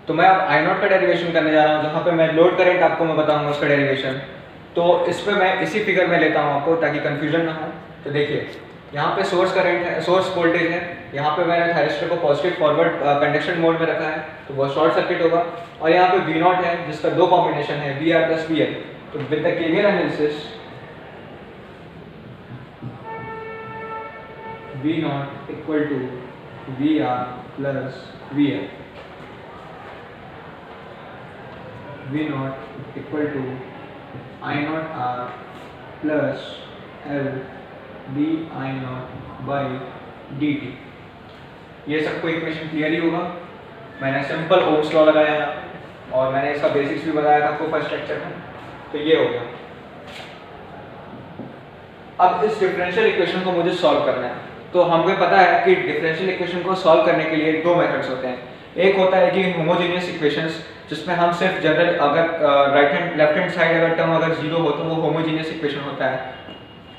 तो मैं अब आई नॉट का डेरिवेशन करने जा रहा हूँ, जहाँ पे मैं लोड करंट आपको मैं बताऊंगा उसका डेरिवेशन। तो इस पे मैं इसी फिगर में लेता हूँ आपको, ताकि कंफ्यूजन ना हो। तो देखिए, यहाँ पे सोर्स करंट है, सोर्स वोल्टेज है। यहाँ पे मैंने थायरिस्टर को पॉजिटिव फॉरवर्ड कंडक्शन मोड में रखा है, तो वो शॉर्ट सर्किट होगा। और यहाँ पे वी नॉट है, जिसका दो कॉम्बिनेशन है, V R plus V L. तो with the KVL analysis, V naught equal to V R plus V L, V naught equal to I naught R plus L D I naught by D T. ये सबको equation clear ही होगा। मैंने simple Ohm's law लगाया है और मैंने इसका basics भी बताया था आपको फर्स्ट लेक्चर में। तो ये हो गया। अब इस डिफरेंशियल इक्वेशन को मुझे सॉल्व करना है। तो हमें पता है कि डिफरेंशियल इक्वेशन को सॉल्व करने के लिए दो मेथड्स होते हैं। एक होता है कि होमोजेनियस इक्वेशंस, जिसमें हम सिर्फ जनरल अगर right hand left hand side अगर टर्म अगर जीरो हो तो वो होमोजेनियस इक्वेशन होता है।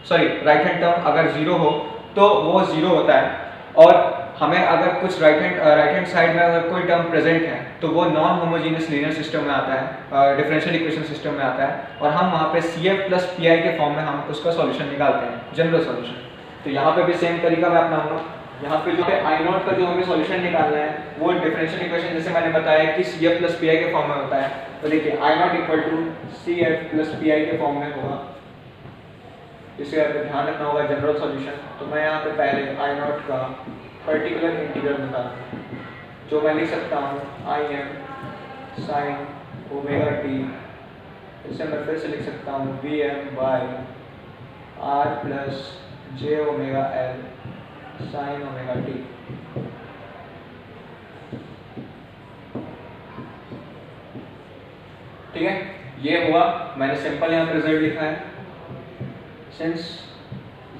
सॉरी, राइट हैंड टर्म अगर जीरो हो तो वो जीरो होता है। और हमें अगर कुछ राइट हैंड साइड में अगर कोई टर्म प्रेजेंट है तो वो नॉन होमोजेनियस लीनियर सिस्टम में आता है, डिफरेंशियल इक्वेशन सिस्टम में आता है। और हम वहाँ पे CF प्लस PI के फॉर्म में हम उसका सॉल्यूशन निकालते हैं, जनरल सॉल्यूशन। तो यहाँ पे भी सेम तरीका मैं अपनाऊंगा। यहाँ पे जो है आई नॉट का जो हमें सॉल्यूशन निकालना है वो डिफरेंशियल इक्वेशन जैसे मैंने बताया कि CF प्लस PI के फॉर्म में होता है। तो देखिए, I naught equal to CF plus PI के फॉर्म में होगा। इसे आपको ध्यान रखना होगा जनरल सॉल्यूशन। तो मैं यहाँ पे पहले आई नॉट का पर्टिकुलर इंटीग्रल निकालूँ, जो मैं लिख सकता हूँ IM साइन ओमेगा टी। इसे मैं फिर से लिख सकता हूँ VM by R plus J omega L sign omega T. ठीक है, ये हुआ। मैंने सिंपल यहाँ पे रिजल्ट लिखा है। Since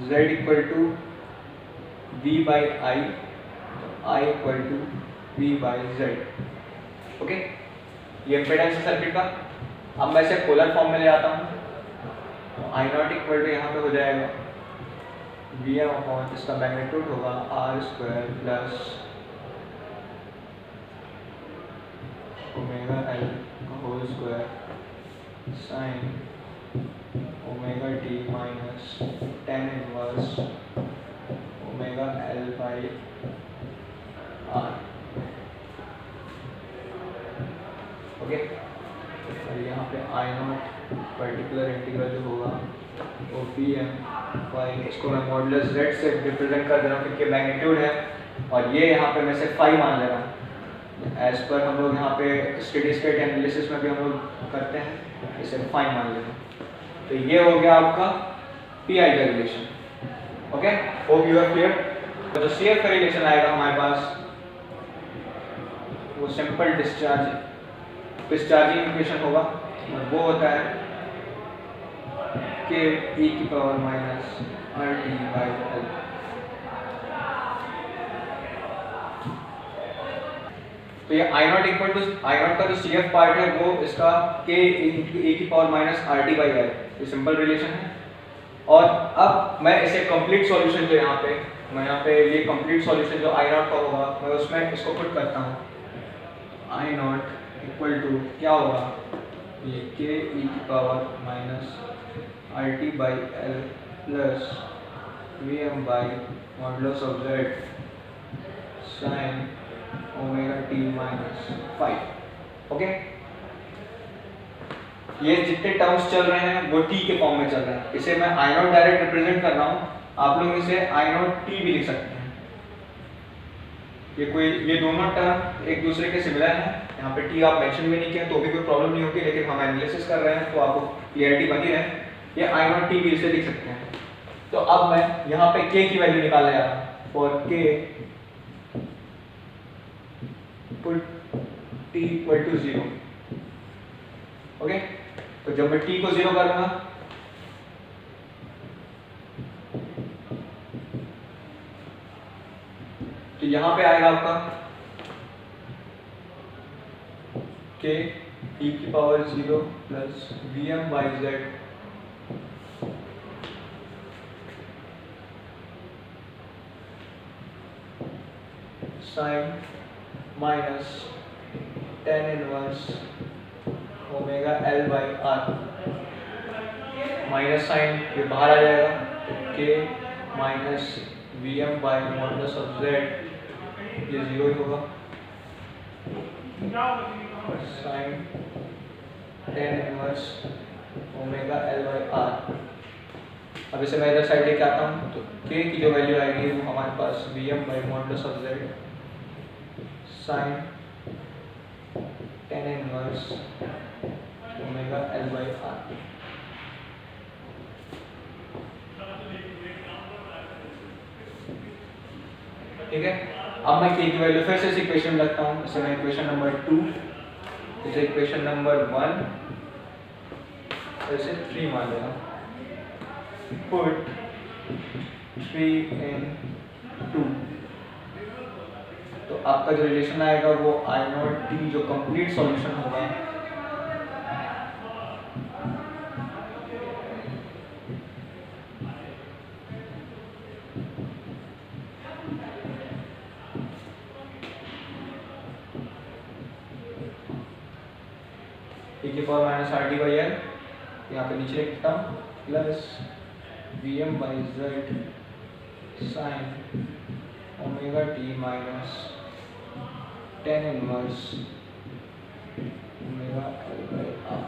z equal to v by I, तो I equal to v by z। Okay, ये इम्पेडेंस है सर्किट का। अब मैं इसे पोलर फॉर्म में ले आता हूँ। तो I नॉट इक्वल टू यहाँ पे हो जाएगा Vm अपॉन, इसका मैग्नीट्यूड होगा R square plus omega L का whole square sine omega t minus tan inverse omega L by R। Okay, और यहाँ पे आई नॉट पर्टिकुलर इंटीग्रल जो होगा वो VM बाई, इसको मैं मॉडुलस Z से रिप्रेजेंट कर दे रहा हूँ क्योंकि मैग्नीट्यूड है। और ये यहाँ पे मैं से फाई मान ले रहा हूँ। एज पर हम लोग यहाँ पे स्टेडी स्टेट एनालिसिस में भी हम लोग करते हैं, इसे फाई मान ले रहा हूँ। तो ये हो गया आपका PI का relation. Okay, hope you are clear. तो जो CF का रिलेशन आएगा हमारे पास, वो सिंपल डिस्चार्जिंग इक्वेशन होगा। और वो होता है K e की power minus RT by L। तो ये I naught equal to I naught का जो CF पार्ट है वो इसका K e की power minus RT by L, ये सिंपल रिलेशन है। और अब मैं इसे कंप्लीट सॉल्यूशन जो यहाँ पे मैं यहाँ पे ये कंप्लीट सॉल्यूशन जो आई नॉट का होगा मैं उसमें इसको पुट करता हूँ। आई नॉट इक्वल टू क्या होगा, ये K e की power minus RT by L plus VM by modulus of Z sign omega t minus 5। Okay, ये जितने टर्म्स चल रहे हैं वो t के फॉर्म में चल रहे हैं। इसे मैं आई नॉट डायरेक्ट रिप्रेजेंट कर रहा हूँ, आप लोग इसे आई नॉट टी भी लिख सकते हैं। ये दोनों टर्म एक दूसरे के सिमिलर हैं। यहाँ पे t आप मेंशन भी नहीं किया तो भी कोई प्रॉब्लम नहीं होगी, लेकिन हम एनालिसिस कर रहे हैं तो आपको क्लियरिटी बनी रहे। ये आई नॉट टी भी इसे लिख सकते हैं। तो अब मैं यहाँ पे k की वैल्यू निकालने जा रहा हूँ। For k put t equal to 0। Okay, तो जब मैं t को 0 करूंगा तो यहां पे आएगा आपका k e की power 0 plus VM by Z sine minus tan inverse omega L by R. Minus sine ये बाहर आ जाएगा, k minus V M by modulus of Z, ये जीरो ही होगा। Sine tan inverse omega L by R. अब इसे मैं इधर साइड लेके आता हूँ तो के की जो वैल्यू आएगी वो हमारे पास V M by modulus of Z sine tan inverse omega L by R. ठीक है, अब मैं के की वैल्यू फिर से इस इक्वेशन में रखता हूँ। इसे मैं इक्वेशन नंबर 2, इसे इक्वेशन नंबर 1, इसे 3 मान लेना। पुट 3 in 2, तो आपका जो रिलेशन आएगा वो आई नॉट टी जो कंप्लीट सॉल्यूशन होगा e की power minus R t by L, यहाँ पे नीचे लिखता हूँ, plus V M by Z sine omega t minus tan inverse omega L by R.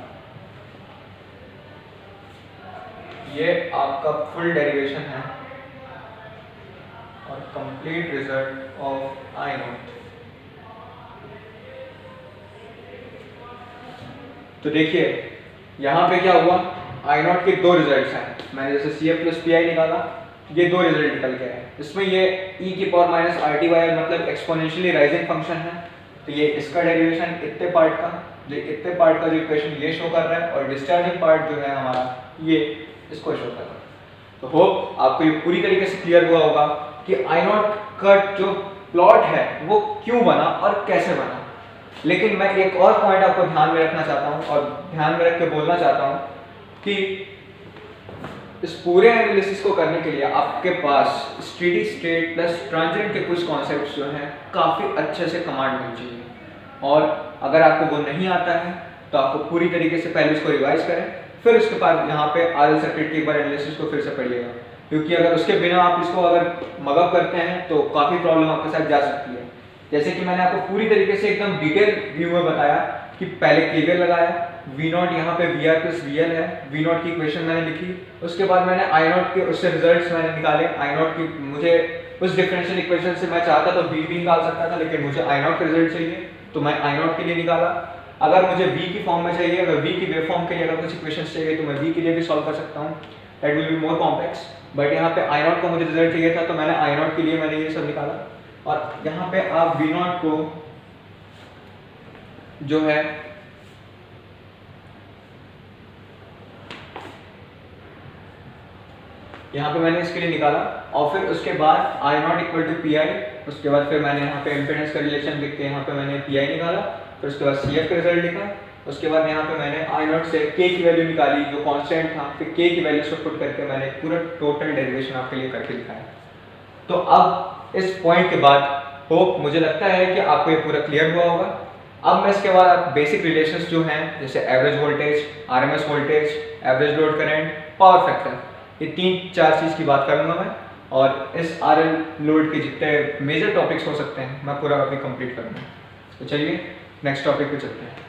ये आपका फुल डेरिवेशन है और complete result of i nought. तो देखिए यहाँ पे क्या हुआ, आई नॉट के दो रिजल्ट्स हैं। मैंने जैसे C F plus P I निकाला, ये दो रिजल्ट निकल के आए। इसमें ये e की पावर माइनस आर टी वाई मतलब एक्सपोनेंशियली राइजिंग फंक्शन है, तो ये इसका डेरिवेशन इतने पार्ट का, जो इतने पार्ट का जो इक्वेशन ये शो कर रहा है, और डिस्चार्जिंग पार्ट जो है हमारा ये इसको शो कर रहा है। तो होप आपको ये पूरी तरीके से क्लियर हुआ होगा कि आई नॉट का जो प्लॉट है वो क्यों बना और कैसे बना। लेकिन मैं एक और पॉइंट आपको ध्यान में रखना चाहता हूँ और ध्यान में रख के बोलना चाहता हूँ कि इस पूरे एनालिसिस को करने के लिए आपके पास स्टेडी स्टेट प्लस ट्रांजिएंट के कुछ कॉन्सेप्ट्स जो हैं काफ़ी अच्छे से कमांड में चाहिए। और अगर आपको वो नहीं आता है तो आपको पूरी तरीके से पहले इसको रिवाइज करें, फिर उसके बाद यहाँ पे आरएल सर्किट के एक बार एनालिसिस को फिर से पढ़िएगा, क्योंकि अगर उसके बिना आप इसको अगर मगअप करते हैं तो काफ़ी प्रॉब्लम आपके साथ जा सकती है। जैसे कि मैंने आपको पूरी तरीके से एकदम डिटेल व्यू में बताया कि पहले केवीएल लगाया, वी नॉट यहाँ पे V R plus V L है, वी नॉट की इक्वेशन मैंने लिखी, उसके बाद मैंने आई नॉट के उससे रिजल्ट्स मैंने निकाले। आई नॉट की मुझे उस डिफरेंशियल इक्वेशन से मैं चाहता तो वी भी निकाल सकता था, लेकिन मुझे आई नॉट का रिजल्ट चाहिए तो मैं आई नॉट के लिए निकाला। अगर मुझे वी की फॉर्म में चाहिए, अगर वी की वेव फॉर्म के लिए अगर कुछ इक्वेशन चाहिए तो मैं वी के लिए भी सॉल्व कर सकता हूँ, that will be more complex. But यहाँ पे आई नॉट का मुझे रिजल्ट चाहिए था तो मैंने आई नॉट के लिए मैंने ये सब निकाला। और यहाँ पे आप वी नॉट को जो है यहाँ पे मैंने इसके लिए निकाला, और फिर उसके बाद I naught equal to P I, उसके बाद फिर मैंने यहाँ पे इम्पीडेंस का रिलेशन लिख के यहाँ पे मैंने पी आई निकाला, फिर उसके बाद सी एफ का रिजल्ट लिखा, उसके बाद यहाँ पे मैंने आई नॉट से के की वैल्यू निकाली जो कांस्टेंट था, फिर के की वैल्यू को पुट करके मैंने पूरा टोटल डेरिवेशन आपके लिए करके दिखाया। तो अब इस पॉइंट के बाद होप मुझे लगता है कि आपको ये पूरा क्लियर हुआ होगा। अब मैं इसके बाद बेसिक रिलेशंस जो हैं जैसे average voltage, RMS voltage, average load current, power factor, ये 3-4 चीज़ की बात करूंगा मैं, और इस आरएल लोड के जितने मेजर टॉपिक्स हो सकते हैं मैं पूरा अभी कंप्लीट करूंगा। तो चलिए नेक्स्ट टॉपिक पे चलते हैं।